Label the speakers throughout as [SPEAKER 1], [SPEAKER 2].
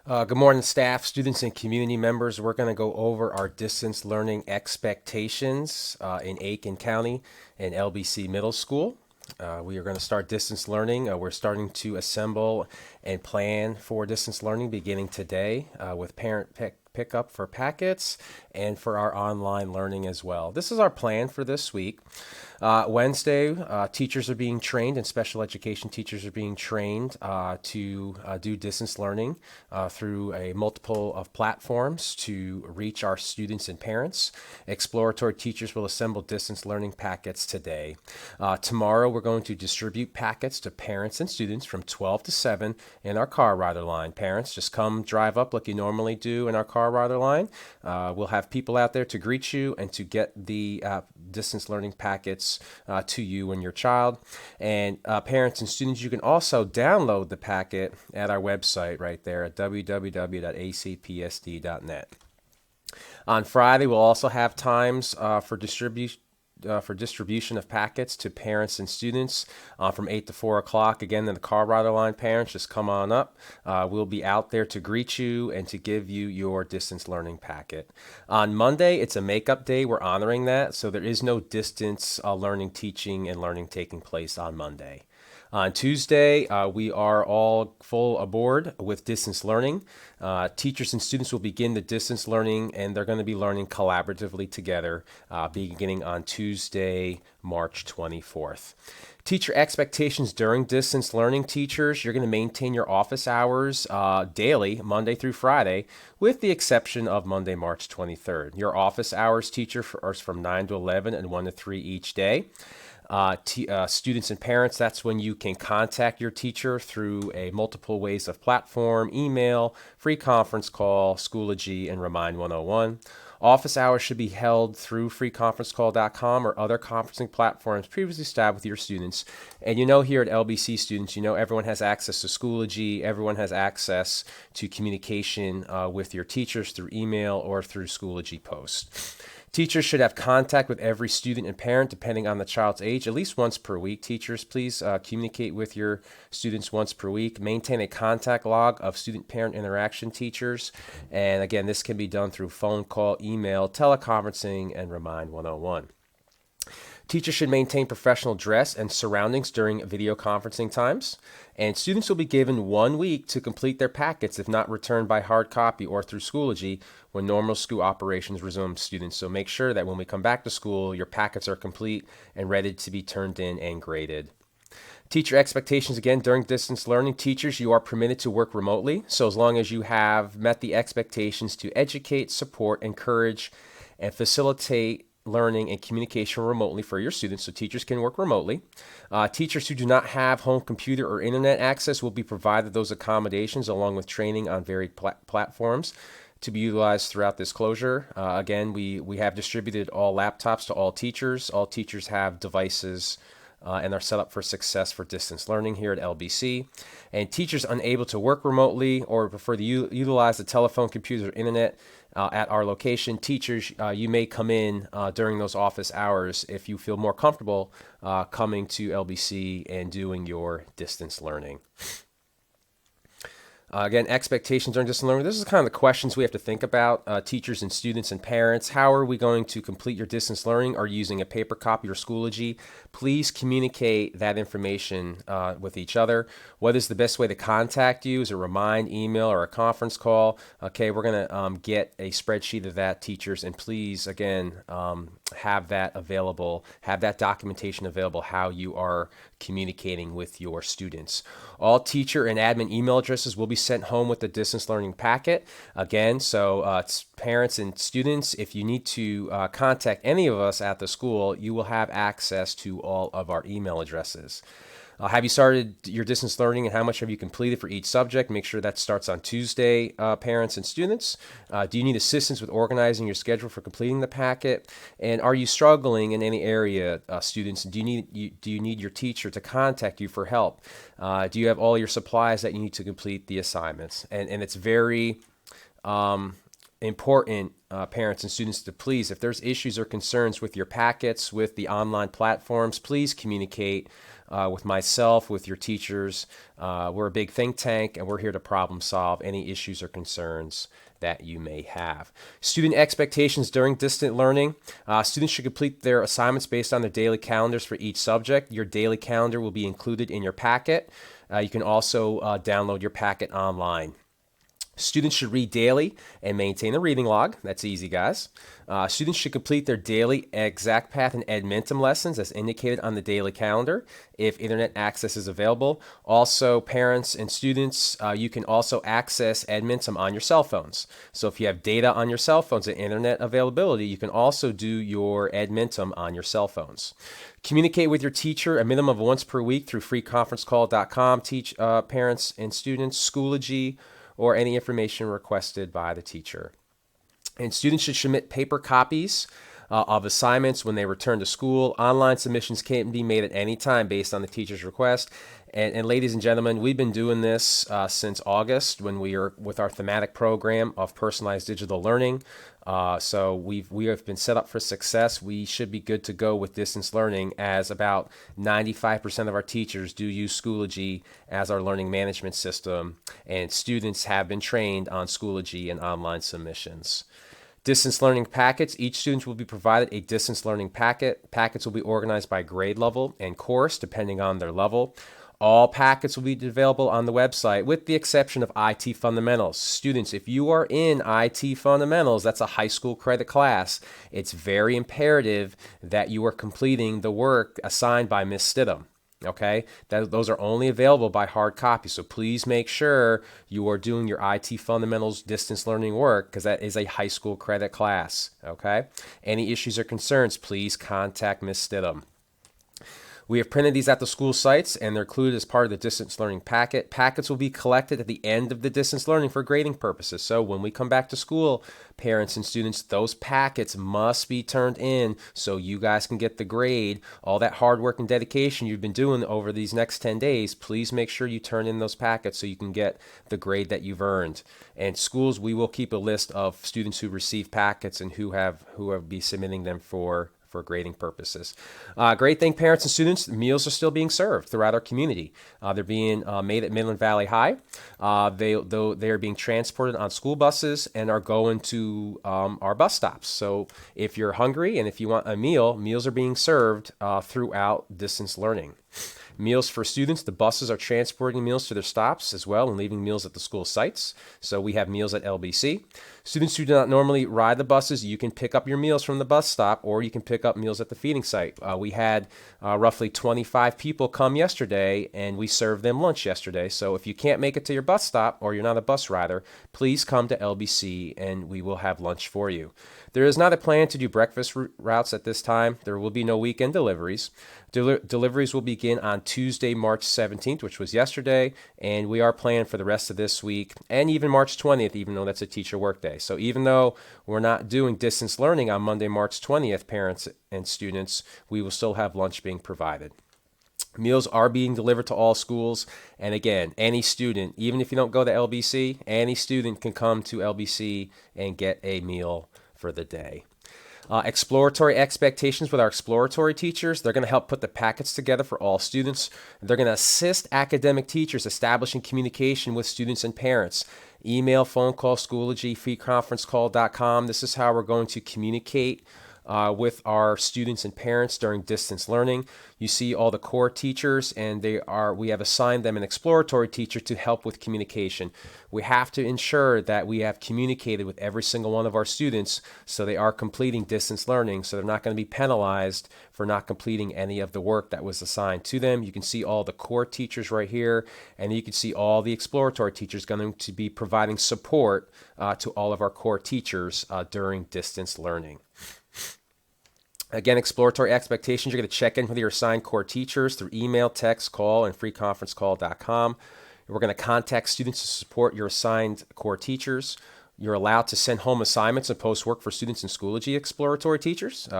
[SPEAKER 1] Good morning, staff, students, and community members. We're going to go over our distance learning expectations in Aiken County and LBC Middle School. We are going to start distance learning. We're starting to assemble and plan for distance learning beginning today with parent pickup for packets and for our online learning as well. This is our plan for this week. Wednesday, teachers are being trained and special education teachers are being trained to do distance learning through a multiple of platforms to reach our students and parents. Exploratory teachers will assemble distance learning packets today. Tomorrow, we're going to distribute packets to parents and students from 12 to 7 in our car rider line. Parents, just come drive up like you normally do in our car rider line. We'll have people out there to greet you and to get the distance learning packets to you and your child. And parents and students, you can also download the packet at our website right there at www.acpsd.net. On Friday, we'll also have times for distribution of packets to parents and students from 8 to 4 o'clock. Again, in the car rider line, parents, just come on up. We'll be out there to greet you and to give you your distance learning packet. On Monday, it's a makeup day. We're honoring that. So there is no distance learning, teaching, and learning taking place on Monday. On Tuesday, we are all full aboard with distance learning. Teachers and students will begin the distance learning, and they're going to be learning collaboratively together beginning on Tuesday, March 24th. Teacher expectations during distance learning, teachers, you're going to maintain your office hours daily, Monday through Friday, with the exception of Monday, March 23rd. Your office hours, teacher, are from 9 to 11 and 1 to 3 each day. Students and parents, that's when you can contact your teacher through a multiple ways of platform, email, free conference call, Schoology, and Remind 101. Office hours should be held through freeconferencecall.com or other conferencing platforms previously established with your students. And here at LBC students, everyone has access to Schoology, everyone has access to communication with your teachers through email or through Schoology posts. Teachers should have contact with every student and parent depending on the child's age at least once per week. Teachers, please communicate with your students once per week. Maintain a contact log of student-parent interaction, teachers. And again, this can be done through phone call, email, teleconferencing, and Remind 101. Teachers should maintain professional dress and surroundings during video conferencing times. And students will be given 1 week to complete their packets if not returned by hard copy or through Schoology when normal school operations resume, students. So make sure that when we come back to school, your packets are complete and ready to be turned in and graded. Teacher expectations, again, during distance learning, teachers, you are permitted to work remotely. So as long as you have met the expectations to educate, support, encourage, and facilitate learning and communication remotely for your students, so teachers can work remotely. Teachers who do not have home computer or internet access will be provided those accommodations along with training on varied platforms to be utilized throughout this closure. Again, we have distributed all laptops to all teachers. All teachers have devices and are set up for success for distance learning here at LBC. And teachers unable to work remotely or prefer to utilize the telephone, computer, or internet at our location, teachers, you may come in during those office hours if you feel more comfortable coming to LBC and doing your distance learning. Again, expectations during distance learning. This is kind of the questions we have to think about, teachers and students and parents. How are we going to complete your distance learning? Are you using a paper copy or Schoology? Please communicate that information with each other. What is the best way to contact you? Is it a Remind, email, or a conference call? Okay, we're going to get a spreadsheet of that, teachers, and please, again, have that available, have that documentation available, how you are communicating with your students. All teacher and admin email addresses will be sent home with the distance learning packet. Again, so parents and students, if you need to contact any of us at the school, you will have access to all of our email addresses. Have you started your distance learning and how much have you completed for each subject? Make sure that starts on Tuesday, parents and students. Do you need assistance with organizing your schedule for completing the packet? And are you struggling in any area, students? Do you need your teacher to contact you for help? Do you have all your supplies that you need to complete the assignments? And it's very important, parents and students, to please, if there's issues or concerns with your packets, with the online platforms, please communicate with myself, with your teachers. We're a big think tank, and we're here to problem solve any issues or concerns that you may have. Student expectations during distant learning. Students should complete their assignments based on their daily calendars for each subject. Your daily calendar will be included in your packet. You can also download your packet online. Students should read daily and maintain a reading log. That's easy, guys. Students should complete their daily ExactPath and Edmentum lessons as indicated on the daily calendar if internet access is available. Also, parents and students, you can also access Edmentum on your cell phones. So if you have data on your cell phones and internet availability, you can also do your Edmentum on your cell phones. Communicate with your teacher a minimum of once per week through freeconferencecall.com. Teach parents and students, Schoology, or any information requested by the teacher. And students should submit paper copies of assignments when they return to school. Online submissions can be made at any time based on the teacher's request. And ladies and gentlemen, we've been doing this since August when we are with our thematic program of personalized digital learning. So we have been set up for success. We should be good to go with distance learning, as about 95% of our teachers do use Schoology as our learning management system, and students have been trained on Schoology and online submissions. Distance learning packets. Each student will be provided a distance learning packet. Packets will be organized by grade level and course, depending on their level. All packets will be available on the website with the exception of IT Fundamentals. Students, if you are in IT Fundamentals, that's a high school credit class, it's very imperative that you are completing the work assigned by Ms. Stidham. Okay, those are only available by hard copy. So please make sure you are doing your IT Fundamentals distance learning work, because that is a high school credit class. Okay, any issues or concerns, please contact Ms. Stidham. We have printed these at the school sites, and they're included as part of the distance learning packet. Packets will be collected at the end of the distance learning for grading purposes. So when we come back to school, parents and students, those packets must be turned in so you guys can get the grade. All that hard work and dedication you've been doing over these next 10 days, please make sure you turn in those packets so you can get the grade that you've earned. And schools, we will keep a list of students who receive packets and who will be submitting them for grading purposes. Great thing, parents and students, meals are still being served throughout our community. They're being made at Midland Valley High. They are being transported on school buses and are going to our bus stops. So if you're hungry and if you want a meal, meals are being served throughout distance learning. Meals for students, the buses are transporting meals to their stops as well and leaving meals at the school sites. So we have meals at LBC. Students who do not normally ride the buses, you can pick up your meals from the bus stop, or you can pick up meals at the feeding site. We had roughly 25 people come yesterday, and we served them lunch yesterday. So if you can't make it to your bus stop or you're not a bus rider, please come to LBC and we will have lunch for you. There is not a plan to do breakfast routes at this time. There will be no weekend deliveries. Deliveries will begin on Tuesday, March 17th, which was yesterday, and we are planning for the rest of this week and even March 20th, even though that's a teacher workday. So even though we're not doing distance learning on Monday, March 20th, parents and students, we will still have lunch being provided. Meals are being delivered to all schools, and again, any student, even if you don't go to LBC, any student can come to LBC and get a meal for the day. Exploratory expectations with our exploratory teachers. They're going to help put the packets together for all students. They're going to assist academic teachers establishing communication with students and parents. Email, phone call, Schoology, freeconferencecall.com. This is how we're going to communicate with our students and parents during distance learning. You see all the core teachers, and we have assigned them an exploratory teacher to help with communication. We have to ensure that we have communicated with every single one of our students so they are completing distance learning, so they're not going to be penalized for not completing any of the work that was assigned to them. You can see all the core teachers right here, and you can see all the exploratory teachers going to be providing support to all of our core teachers during distance learning. Again, exploratory expectations, you're going to check in with your assigned core teachers through email, text, call, and freeconferencecall.com. We're going to contact students to support your assigned core teachers. You're allowed to send home assignments and post work for students in Schoology exploratory teachers.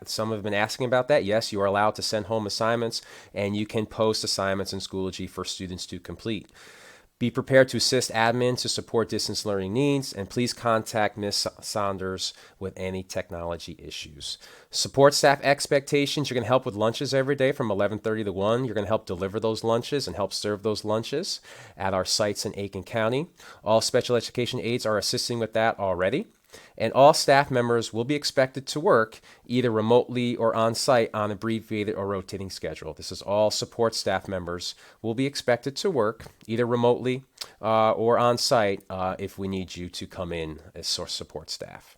[SPEAKER 1] Some have been asking about that. Yes, you are allowed to send home assignments, and you can post assignments in Schoology for students to complete. Be prepared to assist admin to support distance learning needs, and please contact Ms. Saunders with any technology issues. Support staff expectations. You're going to help with lunches every day from 11:30 to 1. You're going to help deliver those lunches and help serve those lunches at our sites in Aiken County. All special education aides are assisting with that already. And all staff members will be expected to work either remotely or on site on abbreviated or rotating schedule. This is all support staff members will be expected to work either remotely or on site if we need you to come in as source support staff.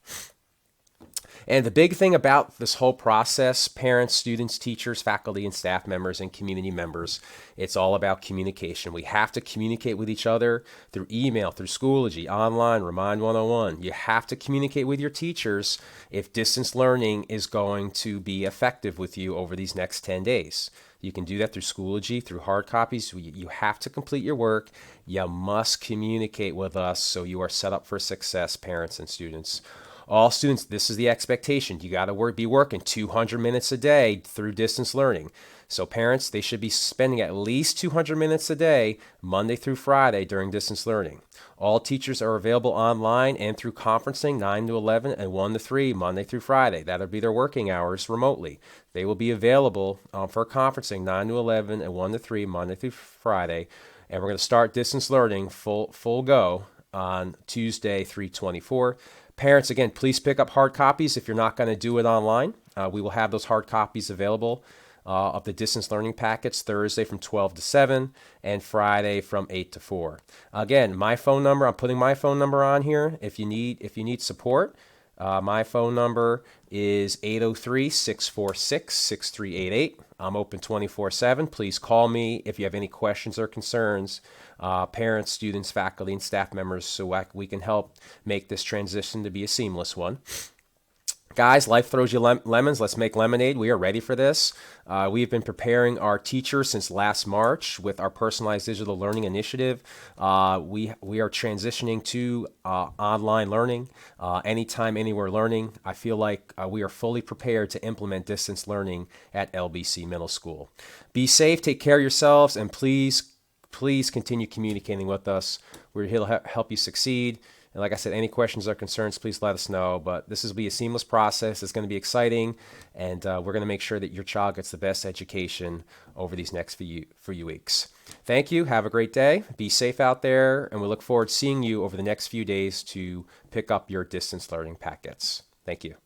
[SPEAKER 1] And the big thing about this whole process, parents, students, teachers, faculty, and staff members, and community members, it's all about communication. We have to communicate with each other through email, through Schoology, online, Remind 101. You have to communicate with your teachers if distance learning is going to be effective with you over these next 10 days. You can do that through Schoology, through hard copies. You have to complete your work. You must communicate with us so you are set up for success, parents and students. All students, this is the expectation. You got to be working 200 minutes a day through distance learning. So parents, they should be spending at least 200 minutes a day, Monday through Friday, during distance learning. All teachers are available online and through conferencing 9 to 11 and 1 to 3, Monday through Friday. That'll be their working hours remotely. They will be available for conferencing 9 to 11 and 1 to 3, Monday through Friday. And we're going to start distance learning full go on Tuesday, 3/24. Parents, again, please pick up hard copies if you're not going to do it online. We will have those hard copies available of the distance learning packets Thursday from 12 to 7 and Friday from 8 to 4. Again, my phone number, I'm putting my phone number on here if you need support. My phone number is 803-646-6388. I'm open 24/7. Please call me if you have any questions or concerns, parents, students, faculty, and staff members, so we can help make this transition to be a seamless one. Guys, life throws you lemons. Let's make lemonade. We are ready for this. We've been preparing our teachers since last March with our personalized digital learning initiative. We are transitioning to online learning, anytime, anywhere learning. I feel like we are fully prepared to implement distance learning at LBC Middle School. Be safe, take care of yourselves, and please continue communicating with us. We're here to help you succeed. And like I said, any questions or concerns, please let us know. But this will be a seamless process. It's going to be exciting, and we're going to make sure that your child gets the best education over these next few weeks. Thank you. Have a great day. Be safe out there, and we look forward to seeing you over the next few days to pick up your distance learning packets. Thank you.